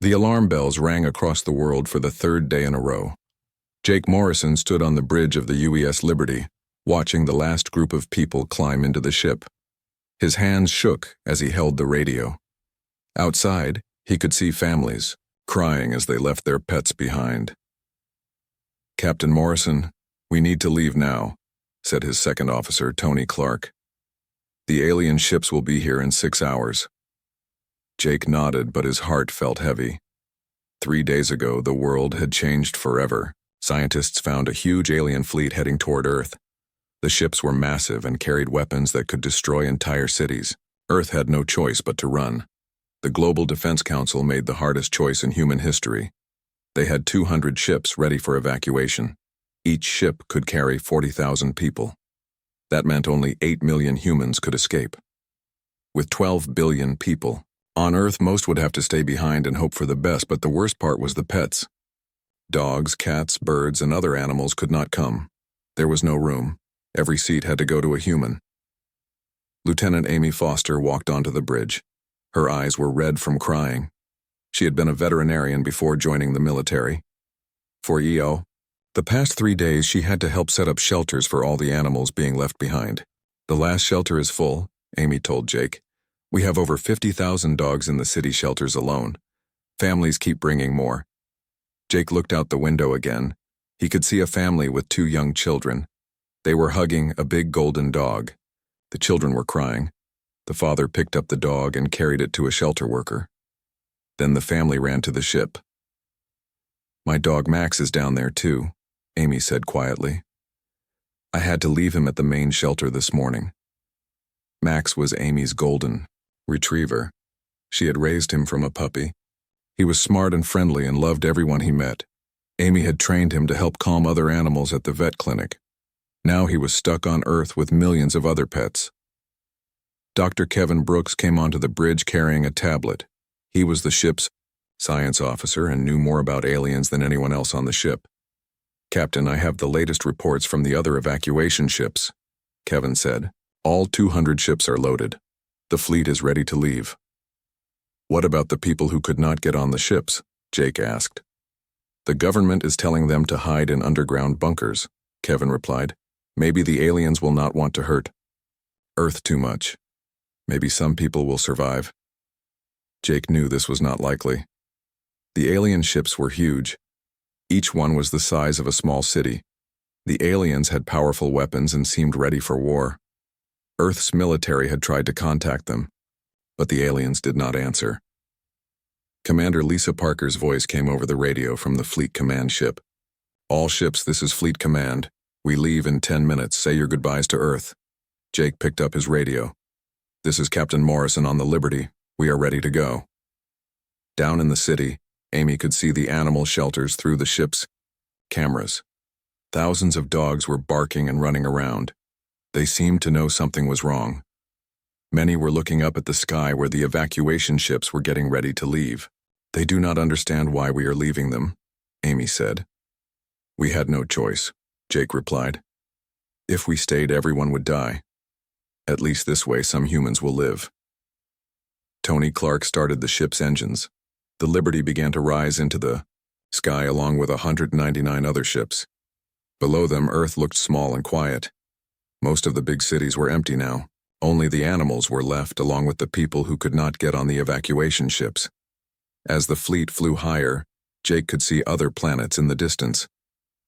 The alarm bells rang across the world for the third day in a row. Jake Morrison stood on the bridge of the UES Liberty, watching the last group of people climb into the ship. His hands shook as he held the radio. Outside, he could see families, crying as they left their pets behind. "Captain Morrison, we need to leave now," said his second officer, Tony Clark. "The alien ships will be here in 6 hours." Jake nodded, but his heart felt heavy. 3 days ago, the world had changed forever. Scientists found a huge alien fleet heading toward Earth. The ships were massive and carried weapons that could destroy entire cities. Earth had no choice but to run. The Global Defense Council made the hardest choice in human history. They had 200 ships ready for evacuation. Each ship could carry 40,000 people. That meant only 8 million humans could escape. With 12 billion people, on Earth most would have to stay behind and hope for the best, but the worst part was the pets. Dogs, cats, birds, and other animals could not come. There was no room. Every seat had to go to a human. Lieutenant Amy Foster walked onto the bridge. Her eyes were red from crying. She had been a veterinarian before joining the military. For EO, the past 3 days she had to help set up shelters for all the animals being left behind. "The last shelter is full," Amy told Jake. "We have over 50,000 dogs in the city shelters alone. Families keep bringing more." Jake looked out the window again. He could see a family with 2 young children. They were hugging a big golden dog. The children were crying. The father picked up the dog and carried it to a shelter worker. Then the family ran to the ship. "My dog Max is down there too," Amy said quietly. "I had to leave him at the main shelter this morning." Max was Amy's golden retriever. She had raised him from a puppy. He was smart and friendly and loved everyone he met. Amy had trained him to help calm other animals at the vet clinic. Now he was stuck on Earth with millions of other pets. Dr. Kevin Brooks came onto the bridge carrying a tablet. He was the ship's science officer and knew more about aliens than anyone else on the ship. "Captain, I have the latest reports from the other evacuation ships," Kevin said. "All 200 ships are loaded. The fleet is ready to leave." "What about the people who could not get on the ships?" Jake asked. "The government is telling them to hide in underground bunkers," Kevin replied. "Maybe the aliens will not want to hurt Earth too much. Maybe some people will survive." Jake knew this was not likely. The alien ships were huge. Each one was the size of a small city. The aliens had powerful weapons and seemed ready for war. Earth's military had tried to contact them, but the aliens did not answer. Commander Lisa Parker's voice came over the radio from the Fleet Command ship. "All ships, this is Fleet Command. We leave in 10 minutes. Say your goodbyes to Earth." Jake picked up his radio. "This is Captain Morrison on the Liberty. We are ready to go." Down in the city, Amy could see the animal shelters through the ship's cameras. Thousands of dogs were barking and running around. They seemed to know something was wrong. Many were looking up at the sky where the evacuation ships were getting ready to leave. "They do not understand why we are leaving them," Amy said. "We had no choice," Jake replied. "If we stayed, everyone would die. At least this way some humans will live." Tony Clark started the ship's engines. The Liberty began to rise into the sky along with 199 other ships. Below them, Earth looked small and quiet. Most of the big cities were empty now. Only the animals were left along with the people who could not get on the evacuation ships. As the fleet flew higher, Jake could see other planets in the distance.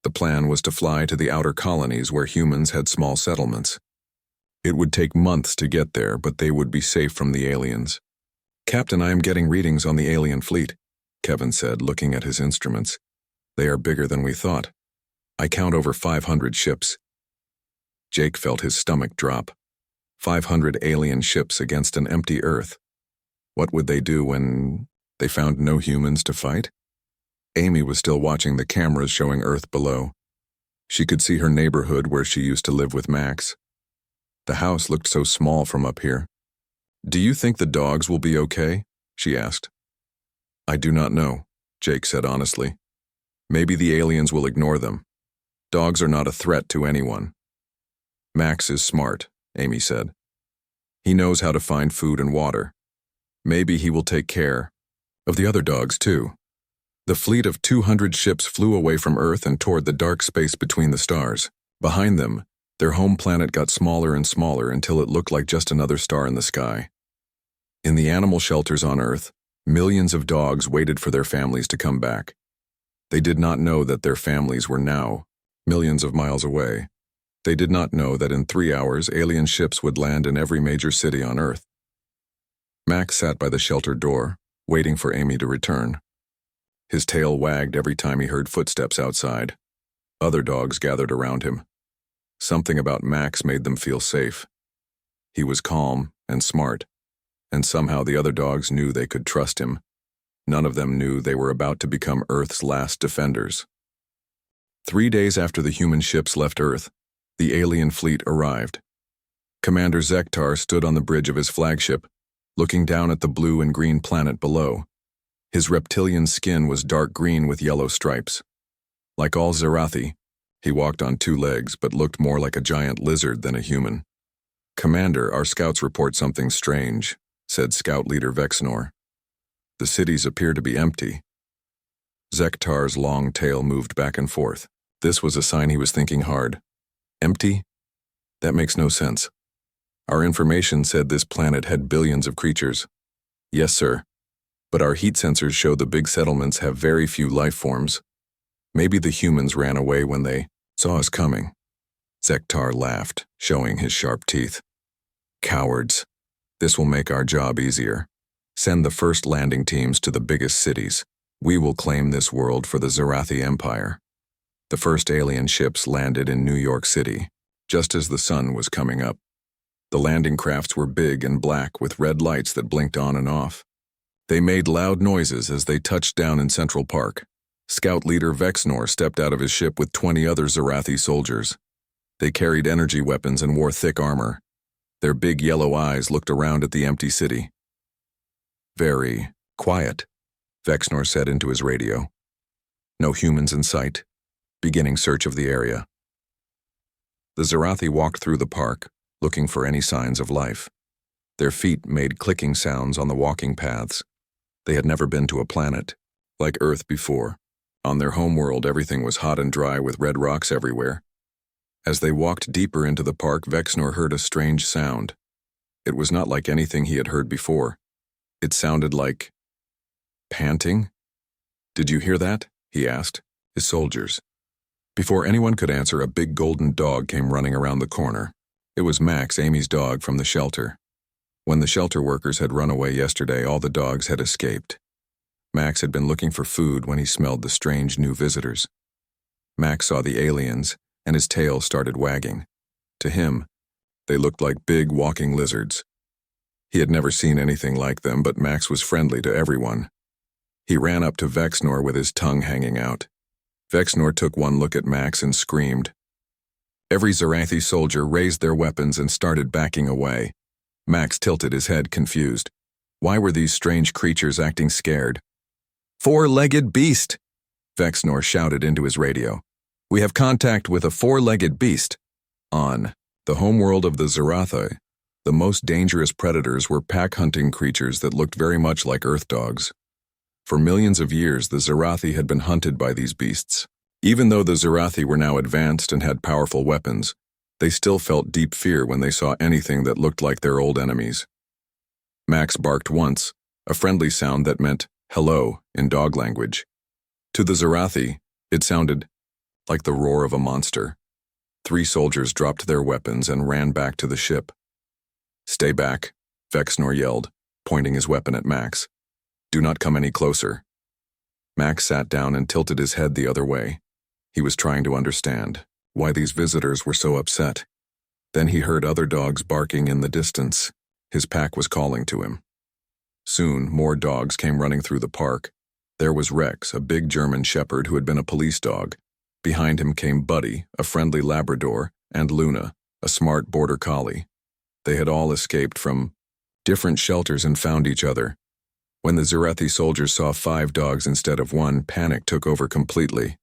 The plan was to fly to the outer colonies where humans had small settlements. It would take months to get there, but they would be safe from the aliens. "Captain, I am getting readings on the alien fleet," Kevin said, looking at his instruments. "They are bigger than we thought. I count over 500 ships." Jake felt his stomach drop. 500 alien ships against an empty Earth. What would they do when they found no humans to fight? Amy was still watching the cameras showing Earth below. She could see her neighborhood where she used to live with Max. The house looked so small from up here. "Do you think the dogs will be okay?" she asked. "I do not know," Jake said honestly. "Maybe the aliens will ignore them. Dogs are not a threat to anyone." "Max is smart," Amy said. "He knows how to find food and water. Maybe he will take care. of the other dogs, too. The fleet of 200 ships flew away from Earth and toward the dark space between the stars. Behind them, their home planet got smaller and smaller until it looked like just another star in the sky. In the animal shelters on Earth, millions of dogs waited for their families to come back. They did not know that their families were now millions of miles away. They did not know that in 3 hours, alien ships would land in every major city on Earth. Max sat by the shelter door, waiting for Amy to return. His tail wagged every time he heard footsteps outside. Other dogs gathered around him. Something about Max made them feel safe. He was calm and smart, and somehow the other dogs knew they could trust him. None of them knew they were about to become Earth's last defenders. 3 days after the human ships left Earth, the alien fleet arrived. Commander Zektar stood on the bridge of his flagship, looking down at the blue and green planet below. His reptilian skin was dark green with yellow stripes. Like all Zerathi, he walked on 2 legs but looked more like a giant lizard than a human. "Commander, our scouts report something strange," said Scout Leader Vexnor. "The cities appear to be empty." Zektar's long tail moved back and forth. This was a sign he was thinking hard. Empty? That makes no sense. Our information said this planet had billions of creatures. Yes, sir. But our heat sensors show the big settlements have very few life forms. Maybe the humans ran away when they saw us coming. Zektar laughed, showing his sharp teeth. "Cowards. This will make our job easier. Send the first landing teams to the biggest cities. We will claim this world for the Zerathi Empire." The first alien ships landed in New York City, just as the sun was coming up. The landing crafts were big and black with red lights that blinked on and off. They made loud noises as they touched down in Central Park. Scout Leader Vexnor stepped out of his ship with 20 other Zerathi soldiers. They carried energy weapons and wore thick armor. Their big yellow eyes looked around at the empty city. "Very quiet," Vexnor said into his radio. "No humans in sight. Beginning search of the area." The Zerathi walked through the park, looking for any signs of life. Their feet made clicking sounds on the walking paths. They had never been to a planet like Earth before. On their homeworld, everything was hot and dry with red rocks everywhere. As they walked deeper into the park, Vexnor heard a strange sound. It was not like anything he had heard before. It sounded like panting. "Did you hear that?" he asked his soldiers. Before anyone could answer, a big golden dog came running around the corner. It was Max, Amy's dog, from the shelter. When the shelter workers had run away yesterday, all the dogs had escaped. Max had been looking for food when he smelled the strange new visitors. Max saw the aliens, and his tail started wagging. To him, they looked like big walking lizards. He had never seen anything like them, but Max was friendly to everyone. He ran up to Vexnor with his tongue hanging out. Vexnor took one look at Max and screamed. Every Zerathi soldier raised their weapons and started backing away. Max tilted his head, confused. Why were these strange creatures acting scared? "Four-legged beast!" Vexnor shouted into his radio. "We have contact with a four-legged beast." On the homeworld of the Zerathi, the most dangerous predators were pack-hunting creatures that looked very much like Earth dogs. For millions of years, the Zerathi had been hunted by these beasts. Even though the Zerathi were now advanced and had powerful weapons, they still felt deep fear when they saw anything that looked like their old enemies. Max barked once, a friendly sound that meant hello in dog language. To the Zerathi, it sounded like the roar of a monster. 3 soldiers dropped their weapons and ran back to the ship. "Stay back," Vexnor yelled, pointing his weapon at Max. "Do not come any closer." Max sat down and tilted his head the other way. He was trying to understand why these visitors were so upset. Then he heard other dogs barking in the distance. His pack was calling to him. Soon, more dogs came running through the park. There was Rex, a big German shepherd who had been a police dog. Behind him came Buddy, a friendly Labrador, and Luna, a smart border collie. They had all escaped from different shelters and found each other. When the Zerathi soldiers saw 5 dogs instead of 1, panic took over completely.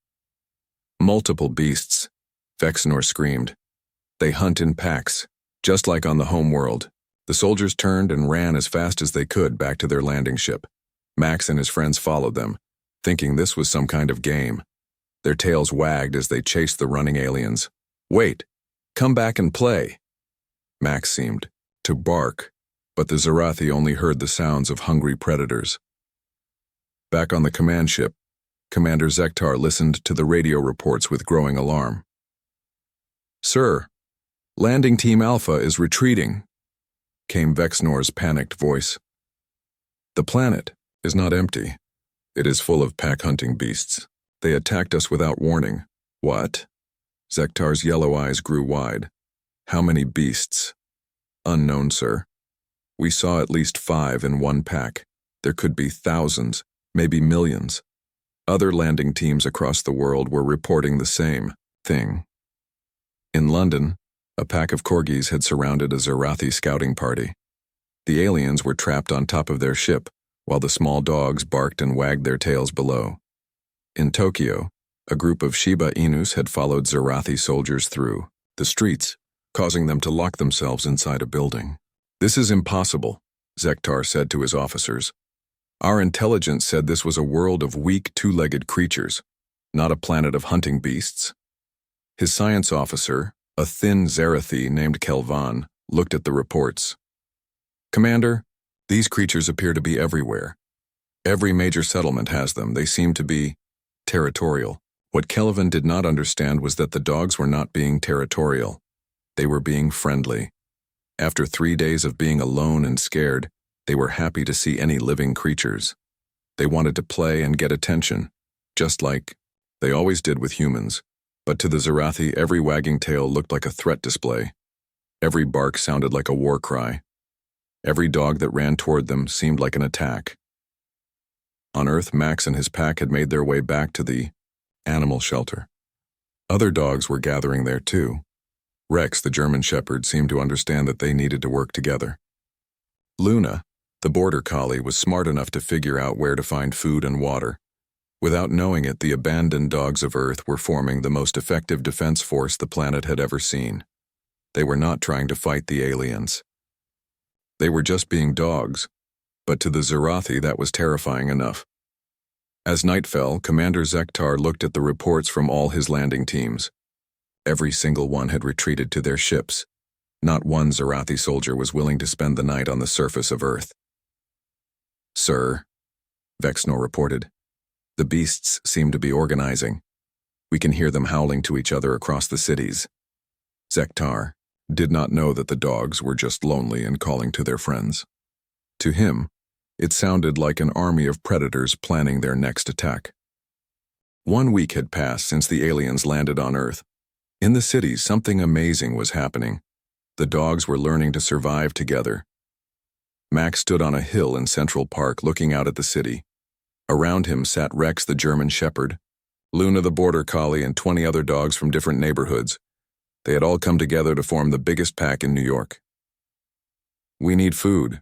"Multiple beasts," Vexnor screamed. "They hunt in packs, just like on the home world." The soldiers turned and ran as fast as they could back to their landing ship. Max and his friends followed them, thinking this was some kind of game. Their tails wagged as they chased the running aliens. "Wait! Come back and play!" Max seemed to bark, but the Zarathi only heard the sounds of hungry predators. Back on the command ship, Commander Zektar listened to the radio reports with growing alarm. "Sir, Landing Team Alpha is retreating," came Vexnor's panicked voice. "The planet is not empty. It is full of pack-hunting beasts. They attacked us without warning." "What?" Zektar's yellow eyes grew wide. "How many beasts?" "Unknown, sir. We saw at least 5 in one pack. There could be thousands, maybe millions. Other landing teams across the world were reporting the same thing." In London, a pack of corgis had surrounded a Zarathi scouting party. The aliens were trapped on top of their ship, while the small dogs barked and wagged their tails below. In Tokyo, a group of Shiba Inus had followed Zarathi soldiers through the streets, causing them to lock themselves inside a building. "This is impossible," Zektar said to his officers. "Our intelligence said this was a world of weak, two-legged creatures, not a planet of hunting beasts." His science officer, a thin Zarathi named Kelvan, looked at the reports. "Commander, these creatures appear to be everywhere. Every major settlement has them. They seem to be territorial." What Kelvan did not understand was that the dogs were not being territorial. They were being friendly. After 3 days of being alone and scared, they were happy to see any living creatures. They wanted to play and get attention, just like they always did with humans. But to the Zarathi, every wagging tail looked like a threat display. Every bark sounded like a war cry. Every dog that ran toward them seemed like an attack. On Earth, Max and his pack had made their way back to the animal shelter. Other dogs were gathering there too. Rex, the German shepherd, seemed to understand that they needed to work together. Luna, the border collie, was smart enough to figure out where to find food and water. Without knowing it, the abandoned dogs of Earth were forming the most effective defense force the planet had ever seen. They were not trying to fight the aliens. They were just being dogs, but to the Zarathi that was terrifying enough. As night fell, Commander Zektar looked at the reports from all his landing teams. Every single one had retreated to their ships. Not one Zarathi soldier was willing to spend the night on the surface of Earth. "Sir," Vexnor reported, "the beasts seem to be organizing. We can hear them howling to each other across the cities." Zektar did not know that the dogs were just lonely and calling to their friends. To him, it sounded like an army of predators planning their next attack. 1 week had passed since the aliens landed on Earth. In the cities, something amazing was happening. The dogs were learning to survive together. Max stood on a hill in Central Park looking out at the city. Around him sat Rex, the German shepherd, Luna, the border collie, and 20 other dogs from different neighborhoods. They had all come together to form the biggest pack in New York. "We need food,"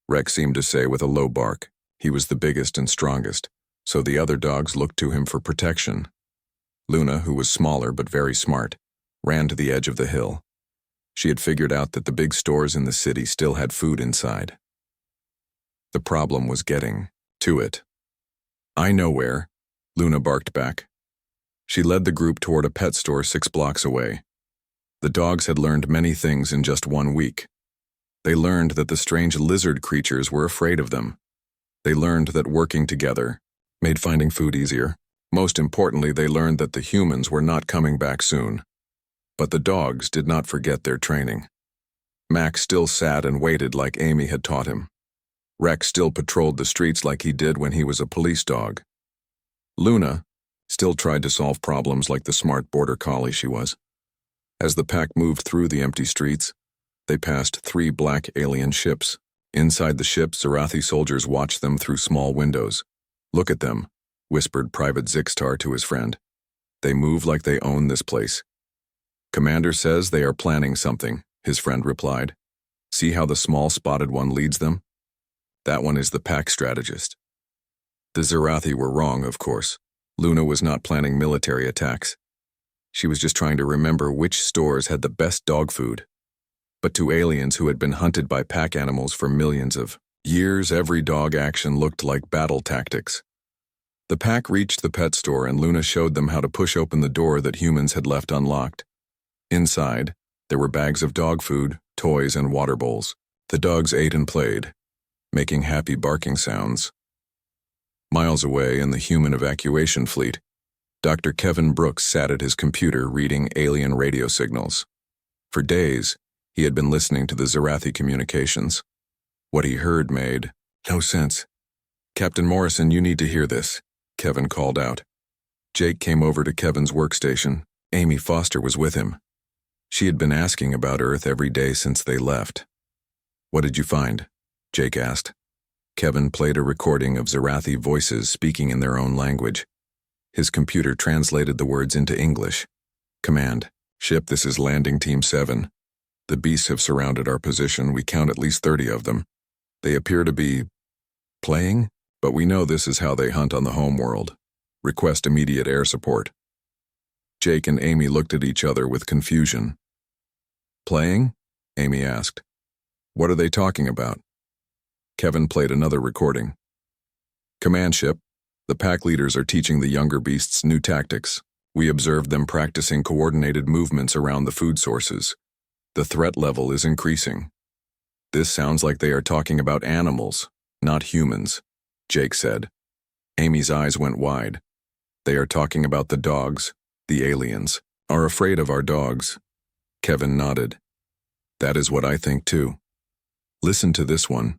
Rex seemed to say with a low bark. He was the biggest and strongest, so the other dogs looked to him for protection. Luna, who was smaller but very smart, ran to the edge of the hill. She had figured out that the big stores in the city still had food inside. The problem was getting to it. "I know where," Luna barked back. She led the group toward a pet store 6 blocks away. The dogs had learned many things in just 1 week. They learned that the strange lizard creatures were afraid of them. They learned that working together made finding food easier. Most importantly, they learned that the humans were not coming back soon. But the dogs did not forget their training. Max still sat and waited like Amy had taught him. Rex still patrolled the streets like he did when he was a police dog. Luna still tried to solve problems like the smart border collie she was. As the pack moved through the empty streets, they passed 3 black alien ships. Inside the ships, Zarathi soldiers watched them through small windows. "Look at them," whispered Private Zixtar to his friend. "They move like they own this place." "Commander says they are planning something," his friend replied. "See how the small spotted one leads them? That one is the pack strategist." The Zarathi were wrong, of course. Luna was not planning military attacks. She was just trying to remember which stores had the best dog food. But to aliens who had been hunted by pack animals for millions of Years every dog action looked like battle tactics. The pack reached the pet store and Luna showed them how to push open the door that humans had left unlocked. Inside, there were bags of dog food, toys, and water bowls. The dogs ate and played, making happy barking sounds. Miles away in the human evacuation fleet, Dr. Kevin Brooks sat at his computer reading alien radio signals. For days, he had been listening to the Zarathi communications. What he heard made no sense. "Captain Morrison, you need to hear this," Kevin called out. Jake came over to Kevin's workstation. Amy Foster was with him. She had been asking about Earth every day since they left. "What did you find?" Jake asked. Kevin played a recording of Zarathi voices speaking in their own language. His computer translated the words into English. "Command, ship, this is Landing Team 7. The beasts have surrounded our position. We count at least 30 of them. They appear to be playing, but we know this is how they hunt on the home world. Request immediate air support." Jake and Amy looked at each other with confusion. "Playing?" Amy asked. "What are they talking about?" Kevin played another recording. "Command ship, the pack leaders are teaching the younger beasts new tactics. We observed them practicing coordinated movements around the food sources. The threat level is increasing." "This sounds like they are talking about animals, not humans," Jake said. Amy's eyes went wide. "They are talking about the dogs. The aliens are afraid of our dogs." Kevin nodded. "That is what I think too. Listen to this one."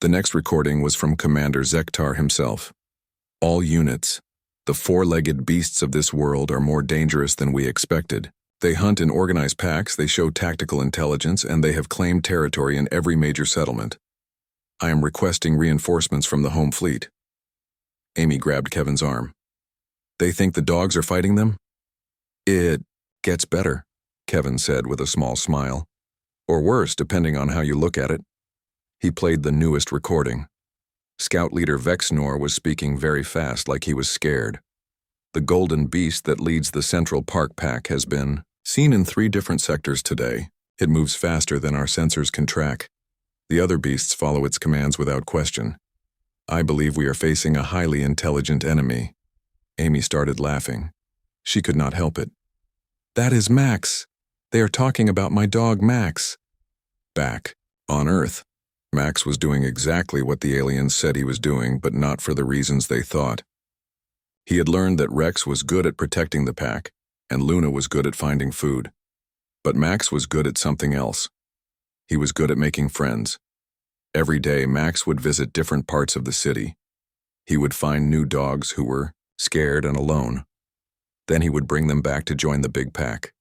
The next recording was from Commander Zektar himself. "All units. The four-legged beasts of this world are more dangerous than we expected. They hunt in organized packs, they show tactical intelligence, and they have claimed territory in every major settlement. I am requesting reinforcements from the home fleet." Amy grabbed Kevin's arm. "They think the dogs are fighting them?" "It gets better," Kevin said with a small smile. "Or worse, depending on how you look at it." He played the newest recording. Scout leader Vexnor was speaking very fast, like he was scared. "The golden beast that leads the Central Park pack has been seen in 3 different sectors today. It moves faster than our sensors can track. The other beasts follow its commands without question. I believe we are facing a highly intelligent enemy." Amy started laughing. She could not help it. "That is Max. They are talking about my dog Max." Back on Earth, Max was doing exactly what the aliens said he was doing, but not for the reasons they thought. He had learned that Rex was good at protecting the pack, and Luna was good at finding food. But Max was good at something else. He was good at making friends. Every day, Max would visit different parts of the city. He would find new dogs who were scared and alone. Then he would bring them back to join the big pack.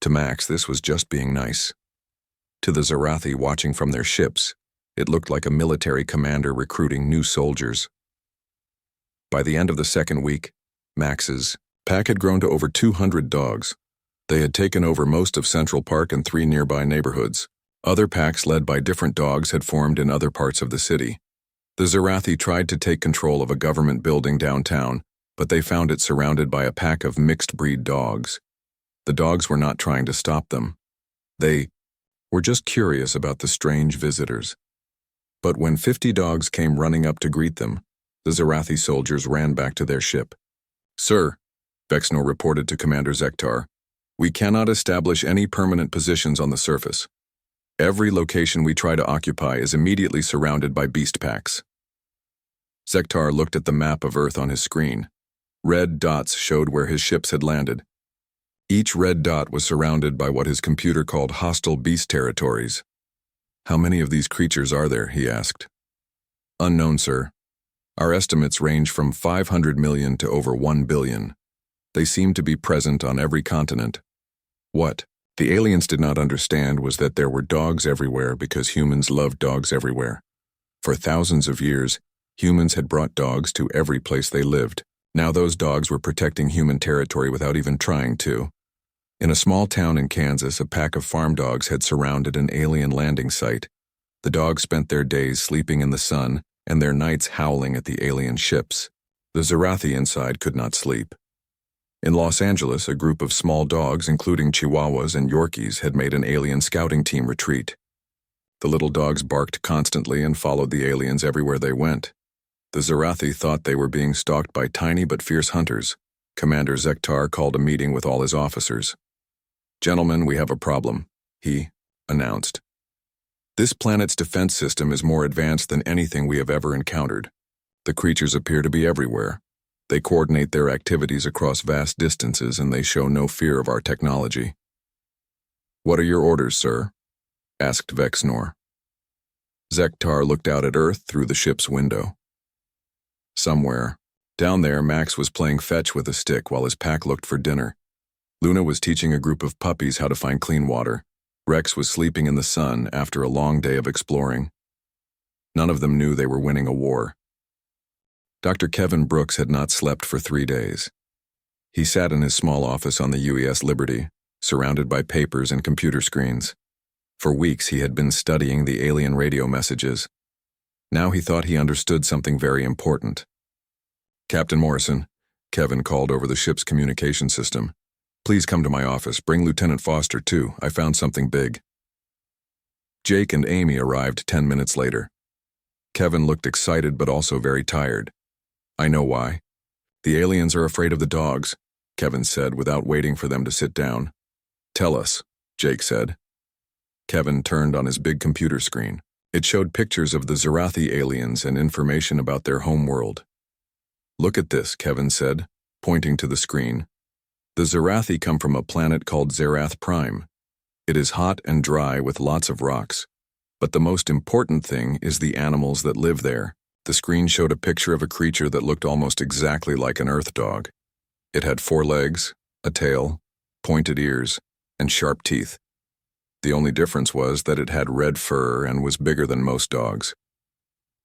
To Max, this was just being nice. To the Zarathi watching from their ships, it looked like a military commander recruiting new soldiers. By the end of the second week, Max's pack had grown to over 200 dogs. They had taken over most of Central Park and 3 nearby neighborhoods. Other packs led by different dogs had formed in other parts of the city. The Zarathi tried to take control of a government building downtown, but they found it surrounded by a pack of mixed-breed dogs. The dogs were not trying to stop them. They were just curious about the strange visitors. But when 50 dogs came running up to greet them, the Zarathi soldiers ran back to their ship. "Sir," Vexnor reported to Commander Zektar, "we cannot establish any permanent positions on the surface. Every location we try to occupy is immediately surrounded by beast packs." Zektar looked at the map of Earth on his screen. Red dots showed where his ships had landed. Each red dot was surrounded by what his computer called hostile beast territories. "How many of these creatures are there?" he asked. "Unknown, sir. Our estimates range from 500 million to over 1 billion. They seem to be present on every continent." What the aliens did not understand was that there were dogs everywhere because humans loved dogs everywhere. For thousands of years, humans had brought dogs to every place they lived. Now those dogs were protecting human territory without even trying to. In a small town in Kansas, a pack of farm dogs had surrounded an alien landing site. The dogs spent their days sleeping in the sun and their nights howling at the alien ships. The Zarathi inside could not sleep. In Los Angeles, a group of small dogs, including Chihuahuas and Yorkies, had made an alien scouting team retreat. The little dogs barked constantly and followed the aliens everywhere they went. The Zarathi thought they were being stalked by tiny but fierce hunters. Commander Zektar called a meeting with all his officers. "Gentlemen, we have a problem," he announced. "This planet's defense system is more advanced than anything we have ever encountered. The creatures appear to be everywhere. They coordinate their activities across vast distances, and they show no fear of our technology." "What are your orders, sir?" asked Vexnor. Zektar looked out at Earth through the ship's window. Somewhere, down there, Max was playing fetch with a stick while his pack looked for dinner. Luna was teaching a group of puppies how to find clean water. Rex was sleeping in the sun after a long day of exploring. None of them knew they were winning a war. Dr. Kevin Brooks had not slept for 3 days. He sat in his small office on the UES Liberty, surrounded by papers and computer screens. For weeks he had been studying the alien radio messages. Now he thought he understood something very important. "Captain Morrison," Kevin called over the ship's communication system. "Please come to my office. Bring Lieutenant Foster, too. I found something big." Jake and Amy arrived 10 minutes later. Kevin looked excited but also very tired. "I know why. The aliens are afraid of the dogs," Kevin said without waiting for them to sit down. "Tell us," Jake said. Kevin turned on his big computer screen. It showed pictures of the Zarathi aliens and information about their homeworld. "Look at this," Kevin said, pointing to the screen. "The Zarathi come from a planet called Zerath Prime. It is hot and dry with lots of rocks. But the most important thing is the animals that live there." The screen showed a picture of a creature that looked almost exactly like an Earth dog. It had 4 legs, a tail, pointed ears, and sharp teeth. The only difference was that it had red fur and was bigger than most dogs.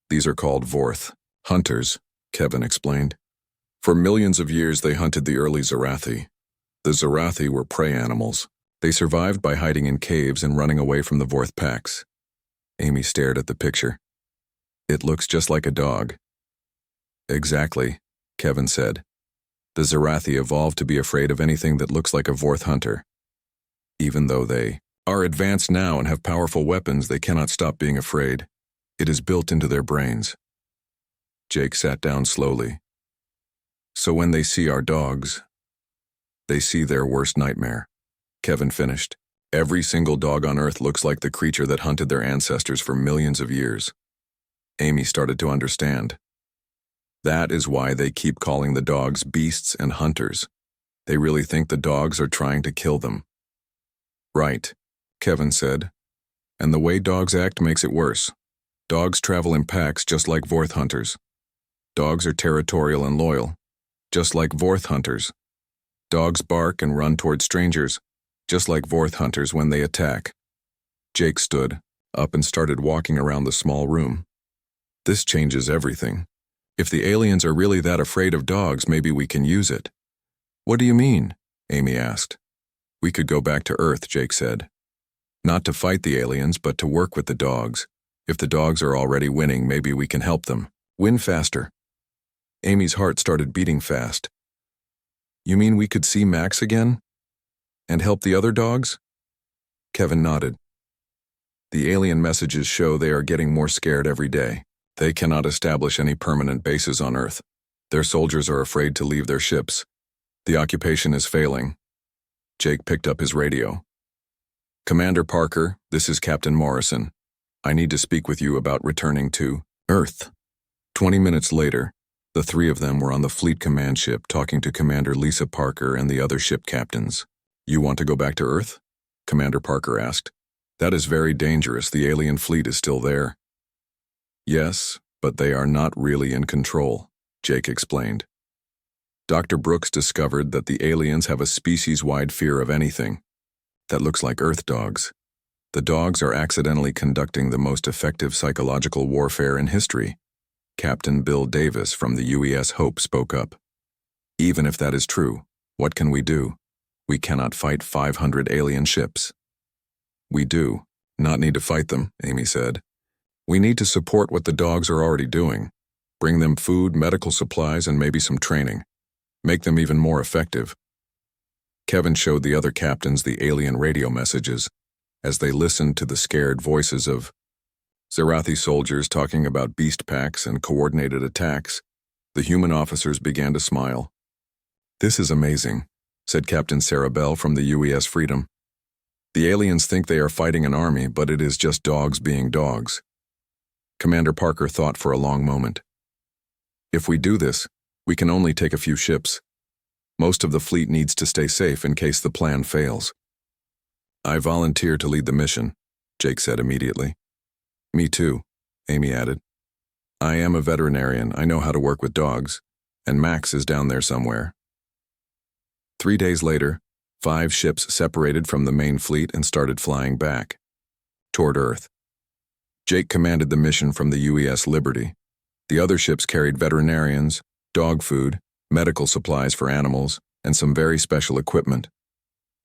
"These are called Vorth Hunters," Kevin explained. "For millions of years they hunted the early Zarathi. The Zarathi were prey animals. They survived by hiding in caves and running away from the Vorth packs." Amy stared at the picture. "It looks just like a dog." "Exactly," Kevin said. "The Zarathi evolved to be afraid of anything that looks like a Vorth hunter. Even though they are advanced now and have powerful weapons, they cannot stop being afraid. It is built into their brains." Jake sat down slowly. "So when they see our dogs, they see their worst nightmare," Kevin finished. "Every single dog on Earth looks like the creature that hunted their ancestors for millions of years." Amy started to understand. "That is why they keep calling the dogs beasts and hunters. They really think the dogs are trying to kill them." "Right," Kevin said. "And the way dogs act makes it worse. Dogs travel in packs just like Vorth hunters. Dogs are territorial and loyal, just like Vorth hunters. Dogs bark and run toward strangers, just like Vorth hunters when they attack." Jake stood up and started walking around the small room. "This changes everything. If the aliens are really that afraid of dogs, maybe we can use it." "What do you mean?" Amy asked. "We could go back to Earth," Jake said. "Not to fight the aliens, but to work with the dogs. If the dogs are already winning, maybe we can help them win faster." Amy's heart started beating fast. "You mean we could see Max again? And help the other dogs?" Kevin nodded. "The alien messages show they are getting more scared every day. They cannot establish any permanent bases on Earth. Their soldiers are afraid to leave their ships. The occupation is failing." Jake picked up his radio. "Commander Parker, this is Captain Morrison. I need to speak with you about returning to Earth." 20 minutes later, the 3 of them were on the fleet command ship talking to Commander Lisa Parker and the other ship captains. "You want to go back to Earth?" Commander Parker asked. "That is very dangerous. The alien fleet is still there." "Yes, but they are not really in control," Jake explained. "Dr. Brooks discovered that the aliens have a species-wide fear of anything that looks like Earth dogs. The dogs are accidentally conducting the most effective psychological warfare in history." Captain Bill Davis from the UES Hope spoke up. "Even if that is true, what can we do? We cannot fight 500 alien ships." "We do not need to fight them," Amy said. "We need to support what the dogs are already doing. Bring them food, medical supplies, and maybe some training. Make them even more effective." Kevin showed the other captains the alien radio messages. As they listened to the scared voices of Zerathi soldiers talking about beast packs and coordinated attacks. The human officers began to smile. "This is amazing," said Captain Sarah Bell from the UES Freedom. "The aliens think they are fighting an army, but it is just dogs being dogs." Commander Parker thought for a long moment. "If we do this, we can only take a few ships. Most of the fleet needs to stay safe in case the plan fails." "I volunteer to lead the mission," Jake said immediately. "Me too," Amy added. "I am a veterinarian. I know how to work with dogs, and Max is down there somewhere." 3 days later, 5 ships separated from the main fleet and started flying back toward Earth. Jake commanded the mission from the UES Liberty. The other ships carried veterinarians, dog food, medical supplies for animals, and some very special equipment.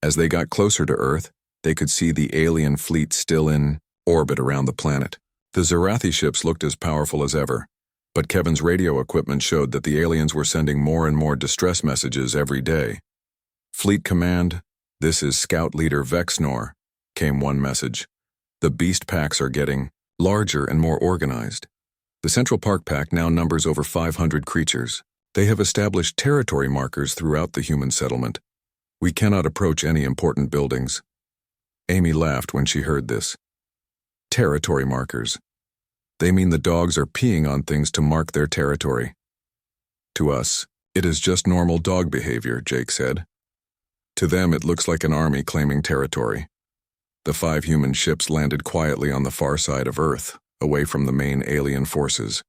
As they got closer to Earth, they could see the alien fleet still in orbit around the planet. The Zerathi ships looked as powerful as ever, but Kevin's radio equipment showed that the aliens were sending more and more distress messages every day. "Fleet Command, this is Scout Leader Vexnor," came one message. "The beast packs are getting larger and more organized. The Central Park Pack now numbers over 500 creatures. They have established territory markers throughout the human settlement. We cannot approach any important buildings." Amy laughed when she heard this. Territory markers. They mean the dogs are peeing on things to mark their territory. "To us, it is just normal dog behavior," Jake said. "To them, it looks like an army claiming territory." The 5 human ships landed quietly on the far side of Earth, away from the main alien forces.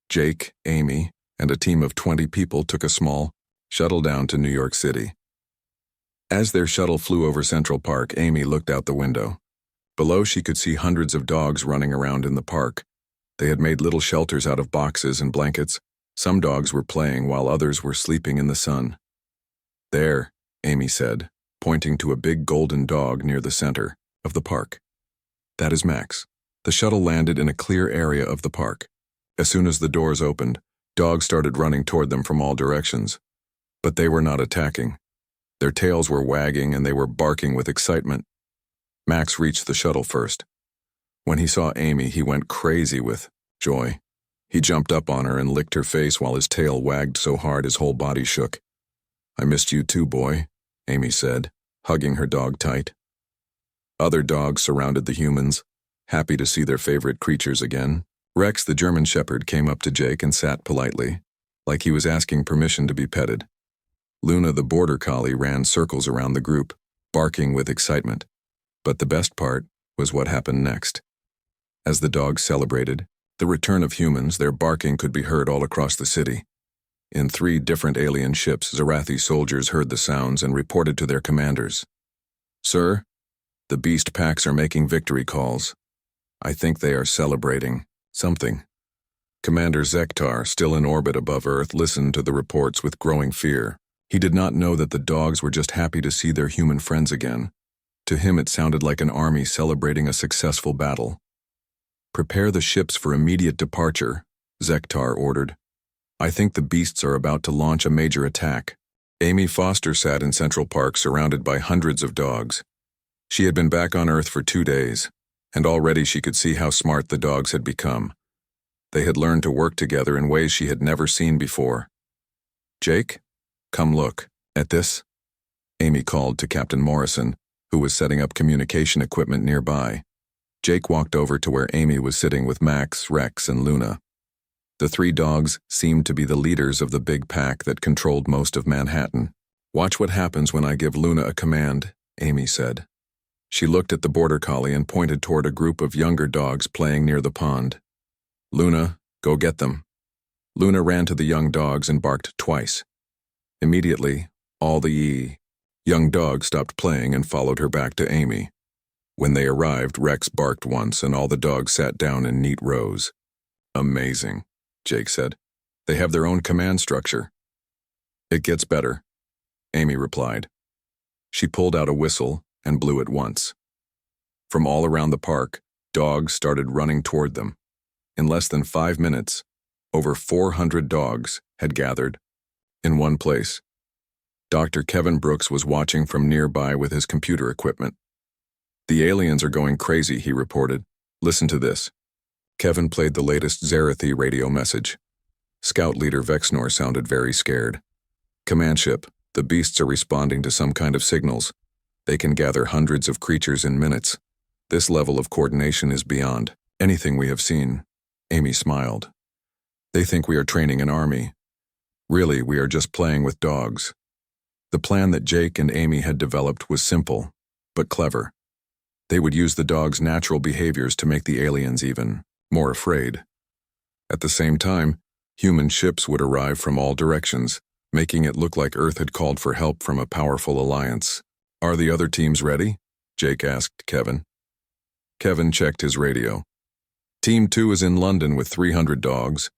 Jake, Amy, and a team of 20 people took a small shuttle down to New York City. As their shuttle flew over Central Park, Amy looked out the window. Below, she could see hundreds of dogs running around in the park. They had made little shelters out of boxes and blankets. Some dogs were playing while others were sleeping in the sun. "There," Amy said, pointing to a big golden dog near the center of the park. "That is Max." The shuttle landed in a clear area of the park. As soon as the doors opened, dogs started running toward them from all directions. But they were not attacking. Their tails were wagging and they were barking with excitement. Max reached the shuttle first. When he saw Amy, he went crazy with joy. He jumped up on her and licked her face while his tail wagged so hard his whole body shook. "I missed you too, boy," Amy said, hugging her dog tight. Other dogs surrounded the humans, happy to see their favorite creatures again. Rex, the German Shepherd, came up to Jake and sat politely, like he was asking permission to be petted. Luna, the Border Collie, ran circles around the group, barking with excitement. But the best part was what happened next. As the dogs celebrated the return of humans, their barking could be heard all across the city. In 3 different alien ships, Zerathi soldiers heard the sounds and reported to their commanders. "Sir, the beast packs are making victory calls. I think they are celebrating something." Commander Zektar, still in orbit above Earth, listened to the reports with growing fear. He did not know that the dogs were just happy to see their human friends again. To him, it sounded like an army celebrating a successful battle. "Prepare the ships for immediate departure," Zektar ordered. "I think the beasts are about to launch a major attack." Amy Foster sat in Central Park surrounded by hundreds of dogs. She had been back on Earth for 2 days, and already she could see how smart the dogs had become. They had learned to work together in ways she had never seen before. "Jake, come look at this," Amy called to Captain Morrison, who was setting up communication equipment nearby. Jake walked over to where Amy was sitting with Max, Rex, and Luna. The 3 dogs seemed to be the leaders of the big pack that controlled most of Manhattan. "Watch what happens when I give Luna a command," Amy said. She looked at the Border Collie and pointed toward a group of younger dogs playing near the pond. "Luna, go get them." Luna ran to the young dogs and barked twice. Immediately, all the young dogs stopped playing and followed her back to Amy. When they arrived, Rex barked once and all the dogs sat down in neat rows. "Amazing," Jake said. "They have their own command structure." "It gets better," Amy replied. She pulled out a whistle and blew it once. From all around the park, dogs started running toward them. In less than 5 minutes, over 400 dogs had gathered in one place. Dr. Kevin Brooks was watching from nearby with his computer equipment. "The aliens are going crazy," he reported. "Listen to this." Kevin played the latest Zerathi radio message. Scout leader Vexnor sounded very scared. Command ship, the beasts are responding to some kind of signals. They can gather hundreds of creatures in minutes. This level of coordination is beyond anything we have seen. Amy smiled. They think we are training an army. Really, we are just playing with dogs. The plan that Jake and Amy had developed was simple, but clever. They would use the dogs' natural behaviors to make the aliens even more afraid. At the same time, human ships would arrive from all directions, making it look like Earth had called for help from a powerful alliance. Are the other teams ready? Jake asked Kevin. Kevin checked his radio. Team 2 is in London with 300 dogs.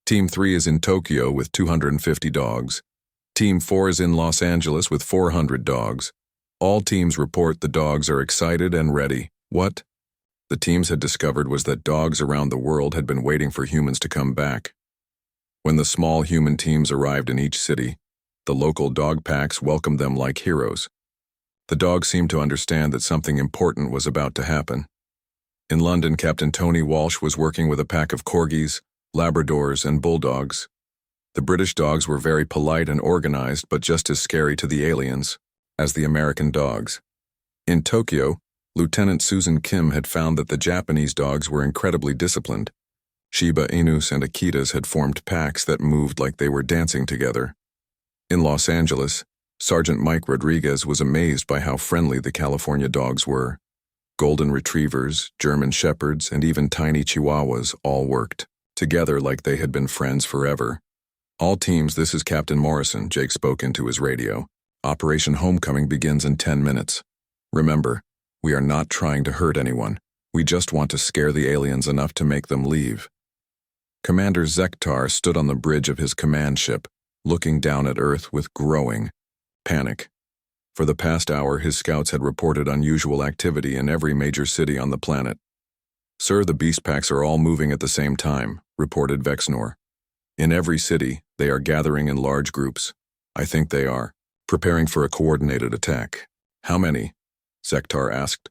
Team 3 is in Tokyo with 250 dogs. Team 4 is in Los Angeles with 400 dogs. All teams report the dogs are excited and ready. What the teams had discovered was that dogs around the world had been waiting for humans to come back. When the small human teams arrived in each city, the local dog packs welcomed them like heroes. The dogs seemed to understand that something important was about to happen. In London, Captain Tony Walsh was working with a pack of corgis, Labradors, and bulldogs. The British dogs were very polite and organized, but just as scary to the aliens as the American dogs. In Tokyo, Lieutenant Susan Kim had found that the Japanese dogs were incredibly disciplined. Shiba Inus and Akitas had formed packs that moved like they were dancing together. In Los Angeles, Sergeant Mike Rodriguez was amazed by how friendly the California dogs were. Golden retrievers, German shepherds, and even tiny chihuahuas all worked together like they had been friends forever. All teams, this is Captain Morrison, Jake spoke into his radio. Operation Homecoming begins in 10 minutes. Remember, we are not trying to hurt anyone. We just want to scare the aliens enough to make them leave. Commander Zektar stood on the bridge of his command ship, looking down at Earth with growing panic. For the past hour, his scouts had reported unusual activity in every major city on the planet. Sir, the beast packs are all moving at the same time, reported Vexnor. In every city, they are gathering in large groups. I think they are preparing for a coordinated attack. How many? Zektar asked.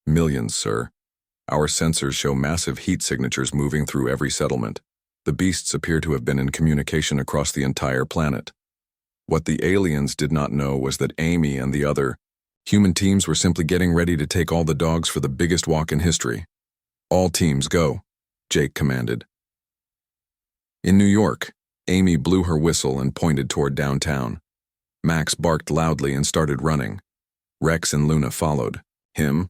Millions, sir. Our sensors show massive heat signatures moving through every settlement. The beasts appear to have been in communication across the entire planet. What the aliens did not know was that Amy and the other human teams were simply getting ready to take all the dogs for the biggest walk in history. All teams go, Jake commanded. In New York, Amy blew her whistle and pointed toward downtown. Max barked loudly and started running. Rex and Luna followed him,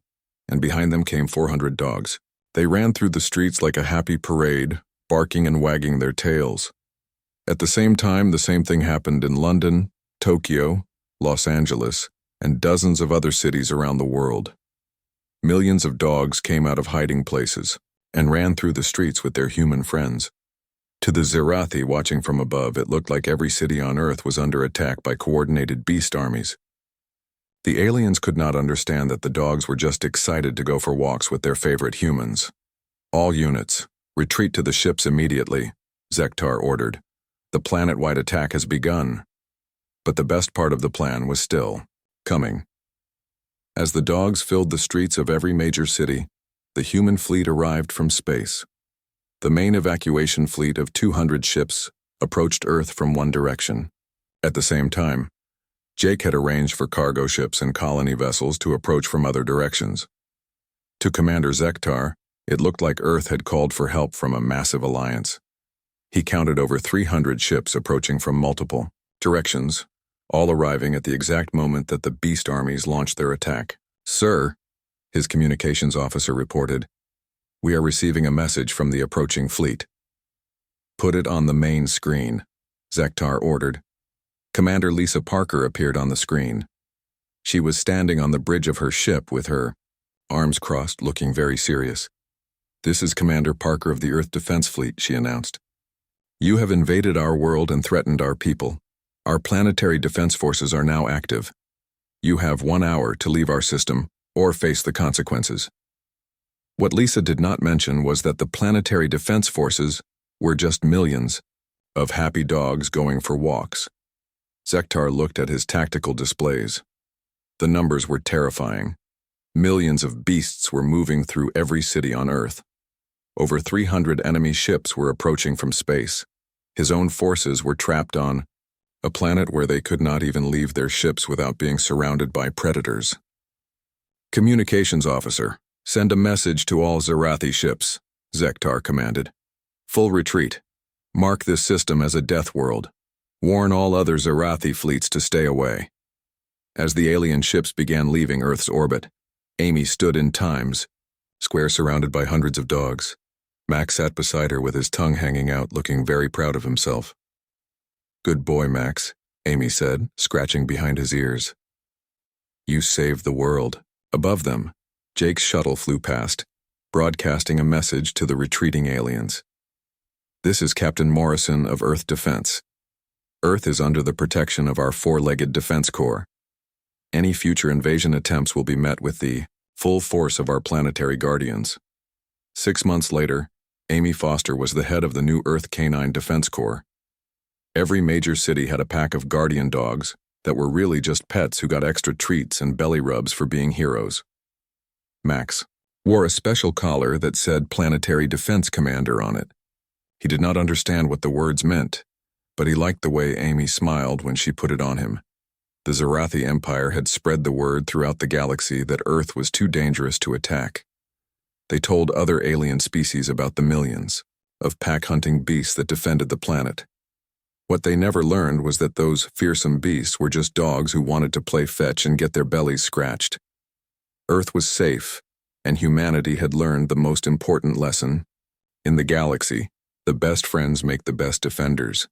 and behind them came 400 dogs. They ran through the streets like a happy parade, barking and wagging their tails. At the same time, the same thing happened in London, Tokyo, Los Angeles, and dozens of other cities around the world. Millions of dogs came out of hiding places and ran through the streets with their human friends. To the Zerathi watching from above, it looked like every city on Earth was under attack by coordinated beast armies. The aliens could not understand that the dogs were just excited to go for walks with their favorite humans. All units, retreat to the ships immediately, Zektar ordered. The planet-wide attack has begun. But the best part of the plan was still coming. As the dogs filled the streets of every major city, the human fleet arrived from space. The main evacuation fleet of 200 ships approached Earth from one direction. At the same time, Jake had arranged for cargo ships and colony vessels to approach from other directions. To Commander Zektar, it looked like Earth had called for help from a massive alliance. He counted over 300 ships approaching from multiple directions, all arriving at the exact moment that the beast armies launched their attack. Sir, his communications officer reported, we are receiving a message from the approaching fleet. Put it on the main screen, Zektar ordered. Commander Lisa Parker appeared on the screen. She was standing on the bridge of her ship with her arms crossed, looking very serious. This is Commander Parker of the Earth Defense Fleet, she announced. You have invaded our world and threatened our people. Our planetary defense forces are now active. You have 1 hour to leave our system or face the consequences. What Lisa did not mention was that the planetary defense forces were just millions of happy dogs going for walks. Zektar looked at his tactical displays. The numbers were terrifying. Millions of beasts were moving through every city on Earth. Over 300 enemy ships were approaching from space. His own forces were trapped on a planet where they could not even leave their ships without being surrounded by predators. Communications officer, send a message to all Zarathi ships, Zektar commanded. Full retreat. Mark this system as a death world. Warn all other Zarathi fleets to stay away. As the alien ships began leaving Earth's orbit, Amy stood in times, square surrounded by hundreds of dogs. Max sat beside her with his tongue hanging out, looking very proud of himself. Good boy, Max, Amy said, scratching behind his ears. You saved the world. Above them, Jake's shuttle flew past, broadcasting a message to the retreating aliens. This is Captain Morrison of Earth Defense. Earth is under the protection of our four-legged defense corps. Any future invasion attempts will be met with the full force of our planetary guardians. 6 months later, Amy Foster was the head of the new Earth Canine Defense Corps. Every major city had a pack of guardian dogs that were really just pets who got extra treats and belly rubs for being heroes. Max wore a special collar that said Planetary Defense Commander on it. He did not understand what the words meant, but he liked the way Amy smiled when she put it on him. The Zarathi Empire had spread the word throughout the galaxy that Earth was too dangerous to attack. They told other alien species about the millions of pack-hunting beasts that defended the planet. What they never learned was that those fearsome beasts were just dogs who wanted to play fetch and get their bellies scratched. Earth was safe, and humanity had learned the most important lesson. In the galaxy, the best friends make the best defenders.